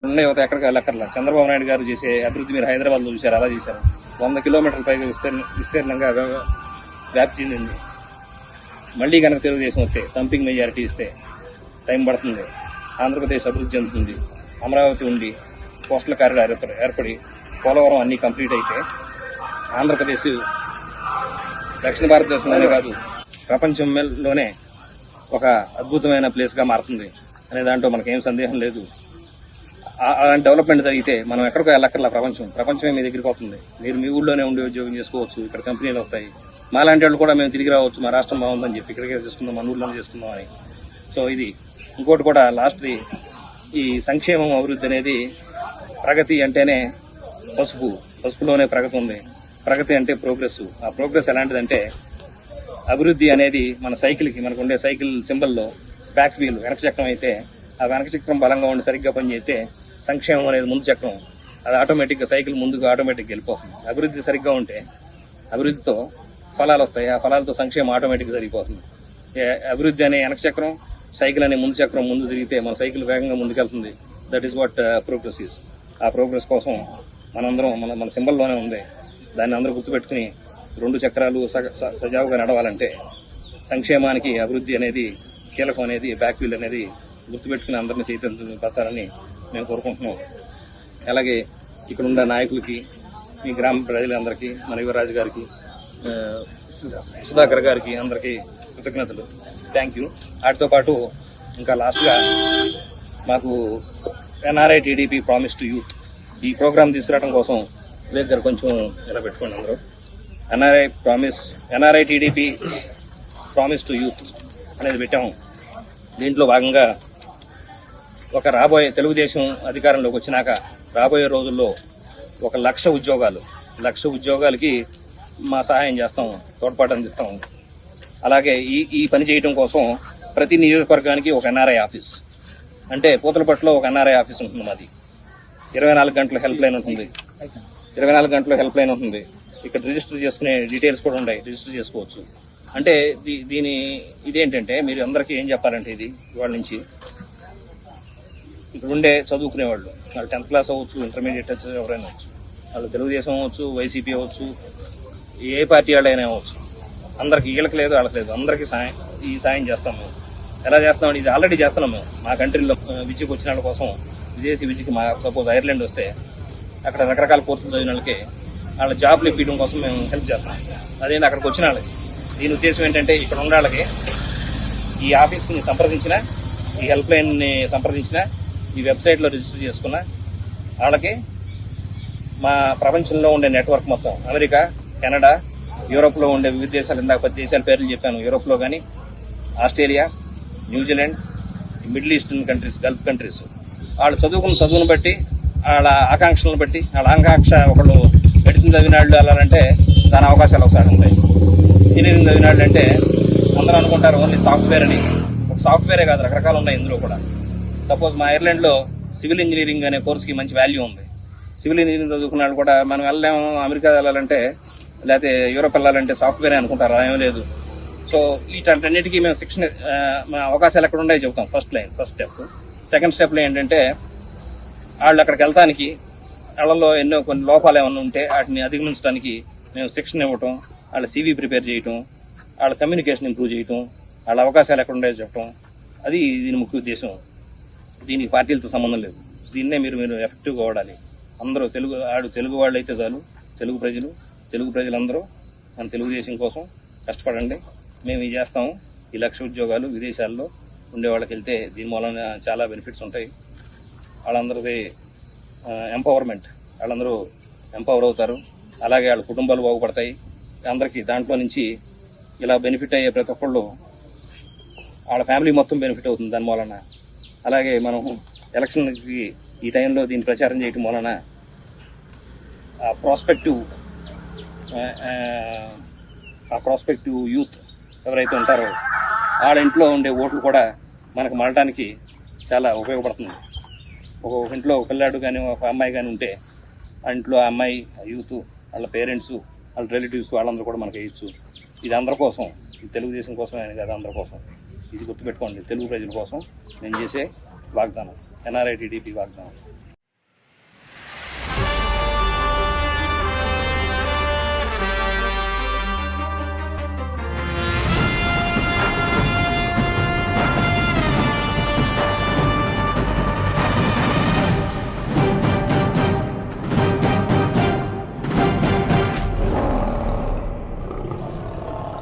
ఉన్న యువత ఎక్కడికి వెళ్ళక్కర్లా. చంద్రబాబు నాయుడు గారు చేసే అభివృద్ధి మీరు హైదరాబాద్లో చూశారు, అలా చేశారు. 100 కిలోమీటర్ల పైగా విస్తీర్ణంగా వ్యాప్తి చెందింది. మళ్ళీ కనుక తెలుగుదేశం వస్తే థంపింగ్ మెజారిటీ ఇస్తే టైం పడుతుంది. ఆంధ్రప్రదేశ్ అభివృద్ధి చెందుతుంది. అమరావతి ఉండి కోస్టల్ కారిడార్ ఏర్పడి పోలవరం అన్నీ కంప్లీట్ అయితే ఆంధ్రప్రదేశ్ దక్షిణ భారతదేశంలోనే కాదు ప్రపంచంలోనే ఒక అద్భుతమైన ప్లేస్గా మారుతుంది అనే దాంట్లో మనకేం సందేహం లేదు. అలాంటి డెవలప్మెంట్ జరిగితే మనం ఎక్కడికో వెళ్ళక్కర్లా. ప్రపంచమే మీ దగ్గరికి వస్తుంది. మీరు మీ ఊళ్ళోనే ఉండి ఉద్యోగం చేసుకోవచ్చు. ఇక్కడ కంపెనీలు వస్తాయి. మాలాంటి వాళ్ళు కూడా మేము తిరిగి రావచ్చు. మా రాష్ట్రం బాగుందని చెప్పి ఇక్కడికే చేసుకుందాం, మన ఊళ్ళోనే చేసుకుందాం అని. సో ఇది ఇంకోటి కూడా లాస్ట్ది, ఈ సంక్షేమం అభివృద్ధి అనేది ప్రగతి అంటేనే పసుపులోనే ప్రగతి ఉంది. ప్రగతి అంటే ప్రోగ్రెస్. ఆ ప్రోగ్రెస్ ఎలాంటిదంటే అభివృద్ధి అనేది మన సైకిల్కి, మనకు ఉండే సైకిల్ సింబల్లో బ్యాక్ వీల్ వెనక చక్రం అయితే, ఆ వెనక చక్రం బలంగా ఉండి సరిగ్గా పనిచేస్తే సంక్షేమం అనేది ముందు చక్రం, అది ఆటోమేటిక్గా సైకిల్ ముందుకు ఆటోమేటిక్గా వెళ్ళిపోతుంది. అభివృద్ధి సరిగ్గా ఉంటే అభివృద్ధితో ఫలాలు వస్తాయి. ఆ ఫలాలతో సంక్షేమం ఆటోమేటిక్గా సరిపోతుంది. అభివృద్ధి అనే వెనక చక్రం, సైకిల్ అనే ముందు చక్రం ముందు తిరిగితే మన సైకిల్ వేగంగా ముందుకెళ్తుంది. That is what progress is. ఆ ప్రోగ్రెస్ కోసం మనందరం మన సింబల్లోనే ఉంది. దాన్ని అందరూ గుర్తుపెట్టుకుని 2 చక్రాలు సజావుగా నడవాలంటే సంక్షేమానికి అభివృద్ధి అనేది కీలకం అనేది, బ్యాక్ వీల్ అనేది గుర్తుపెట్టుకుని అందరినీ చైతన్యపరచాలని మేము కోరుకుంటున్నాం. అలాగే ఇక్కడ ఉన్న నాయకులకి, మీ గ్రామ ప్రజలందరికీ, మన యువరాజు గారికి, సుధాకర్ గారికి అందరికీ కృతజ్ఞతలు. Thank you. వాటితో పాటు ఇంకా లాస్ట్గా మాకు NRI TDP promise to youth ఈ ప్రోగ్రామ్ తీసుకురావడం కోసం వివేక్ గారు కొంచెం ఇలా పెట్టుకోండి. అందరూ NRI TDP promise to youth అనేది పెట్టాము. దీంట్లో భాగంగా రాబోయే తెలుగుదేశం అధికారంలోకి వచ్చినాక రాబోయే రోజుల్లో 1,00,000 ఉద్యోగాలకి మా సహాయం చేస్తాం, తోడ్పాటు అందిస్తాం. అలాగే ఈ పని చేయడం కోసం ప్రతి నియోజకవర్గానికి ఒక ఎన్ఆర్ఐ ఆఫీస్, అంటే పూతలపట్టులో ఒక ఎన్ఆర్ఐ ఆఫీస్ ఉంటుంది. మాది 24 గంటల హెల్ప్ లైన్ ఉంటుంది. 24 గంటల హెల్ప్ లైన్ ఉంటుంది. ఇక్కడ రిజిస్టర్ చేసుకునే డీటెయిల్స్ కూడా ఉన్నాయి, రిజిస్టర్ చేసుకోవచ్చు. అంటే ఇదేంటంటే మీరు అందరికీ ఏం చెప్పాలంటే, ఇది ఇవాళ నుంచి ఇక్కడ ఉండే చదువుకునేవాళ్ళు, వాళ్ళు 10th క్లాస్ అవ్వచ్చు, ఇంటర్మీడియట్ ఎవరైనా అవ్వచ్చు, వాళ్ళు తెలుగుదేశం అవ్వచ్చు, వైసీపీ అవ్వచ్చు, ఏ పార్టీ వాళ్ళైనా అవ్వచ్చు, అందరికి వీళ్ళకి లేదు వాళ్ళకి లేదు, అందరికీ సాయం చేస్తాం. మేము ఎలా చేస్తామని ఇది ఆల్రెడీ చేస్తున్నాం. మేము మా కంట్రీలో విద్యకు వచ్చిన వాళ్ళ కోసం, విదేశీ విద్యకి, సపోజ్ ఐర్లాండ్ వస్తే అక్కడ రకరకాల కోర్సులు చదివిన వాళ్ళకి వాళ్ళ జాబ్లు ఇప్పించడం కోసం మేము హెల్ప్ చేస్తాం. అదేంటి అక్కడికి వచ్చిన వాళ్ళకి. దీని ఉద్దేశం ఏంటంటే ఇక్కడ ఉన్న వాళ్ళకి ఈ ఆఫీస్ని సంప్రదించిన, ఈ హెల్ప్ లైన్ని సంప్రదించిన, ఈ వెబ్సైట్లో రిజిస్టర్ చేసుకున్న వాళ్ళకి మా ప్రపంచంలో ఉండే నెట్వర్క్ మొత్తం, అమెరికా, కెనడా, యూరోప్లో ఉండే వివిధ దేశాలు, ఇందాక 10 దేశాల పేర్లు చెప్పాను. యూరోప్లో కానీ, Australia, New Zealand, middle eastern countries, Gulf countries, వాళ్ళు చదువుకున్న చదువును బట్టి, వాళ్ళ ఆకాంక్షలను బట్టి, వాళ్ళ ఆకాంక్ష ఒకళ్ళు మెడిసిన్ చదివిన వాళ్ళు వెళ్ళాలంటే దాని అవకాశాలు ఒకసారి ఉంటాయి. ఇంజనీరింగ్ చదివిన వాళ్ళు అంటే అందరూ అనుకుంటారు ఓన్లీ సాఫ్ట్వేర్ అని. ఒక సాఫ్ట్వేరే కాదు, రకరకాలు ఉన్నాయి ఇందులో కూడా. సపోజ్ మా ఐర్లాండ్లో సివిల్ ఇంజనీరింగ్ అనే కోర్సుకి మంచి వాల్యూ ఉంది. సివిల్ ఇంజనీరింగ్ చదువుకున్న వాళ్ళు కూడా మనం వెళ్ళలేము, అమెరికా వెళ్ళాలంటే లేకపోతే యూరోప్ వెళ్ళాలంటే సాఫ్ట్వేరే అనుకుంటారు. అలా ఏమీ లేదు. సో వీటన్నిటికీ మేము శిక్షణ, మా అవకాశాలు ఎక్కడ ఉన్నాయో చెబుతాం. First step. సెకండ్ స్టెప్లో ఏంటంటే వాళ్ళు అక్కడికి వెళ్తానికి వాళ్ళలో కొన్ని లోపాలు ఏమైనా ఉంటే వాటిని అధిగమించడానికి మేము శిక్షణ ఇవ్వటం, వాళ్ళ CV ప్రిపేర్ చేయటం, వాళ్ళ కమ్యూనికేషన్ ఇంప్రూవ్ చేయటం, వాళ్ళ అవకాశాలు ఎక్కడ ఉన్నాయో చెప్పటం, అది దీని ముఖ్య ఉద్దేశం. దీనికి పార్టీలతో సంబంధం లేదు. దీన్నే మీరు ఎఫెక్టివ్గా వాడాలి. అందరూ తెలుగు వాళ్ళు అయితే చాలు. తెలుగు ప్రజలందరూ మన తెలుగుదేశం కోసం కష్టపడండి. మేము ఇది చేస్తాము. ఈ 1,00,000 ఉద్యోగాలు విదేశాల్లో ఉండే వాళ్ళకి వెళ్తే దీని మూలన చాలా బెనిఫిట్స్ ఉంటాయి. వాళ్ళందరికీ ఎంపవర్మెంట్, వాళ్ళందరూ ఎంపవర్ అవుతారు. అలాగే వాళ్ళ కుటుంబాలు బాగుపడతాయి. అందరికీ దాంట్లో నుంచి ఇలా బెనిఫిట్ అయ్యే ప్రతి ఒక్కళ్ళు వాళ్ళ ఫ్యామిలీ మొత్తం బెనిఫిట్ అవుతుంది దాని మూలన. అలాగే మనం ఎలక్షన్కి ఈ టైంలో దీన్ని ప్రచారం చేయటం వలన ప్రాస్పెక్టివ్ యూత్ ఎవరైతే ఉంటారో వాళ్ళ ఇంట్లో ఉండే ఓట్లు కూడా మనకు మళ్ళటానికి చాలా ఉపయోగపడుతుంది. ఒక ఇంట్లో ఒక పిల్లాడు కానీ ఒక అమ్మాయి కానీ ఉంటే ఆ ఇంట్లో ఆ అమ్మాయి, యూత్, వాళ్ళ పేరెంట్స్, వాళ్ళ రిలేటివ్స్ వాళ్ళందరూ కూడా మనకు వేయచ్చు. ఇది అందరి కోసం, ఇది తెలుగుదేశం కోసం అని కాదు, అందరి కోసం. ఇది గుర్తుపెట్టుకోండి. తెలుగు ప్రజల కోసం నేను చేసే వాగ్దానం, ఎన్ఆర్ఐ టీడీపీ వాగ్దానం.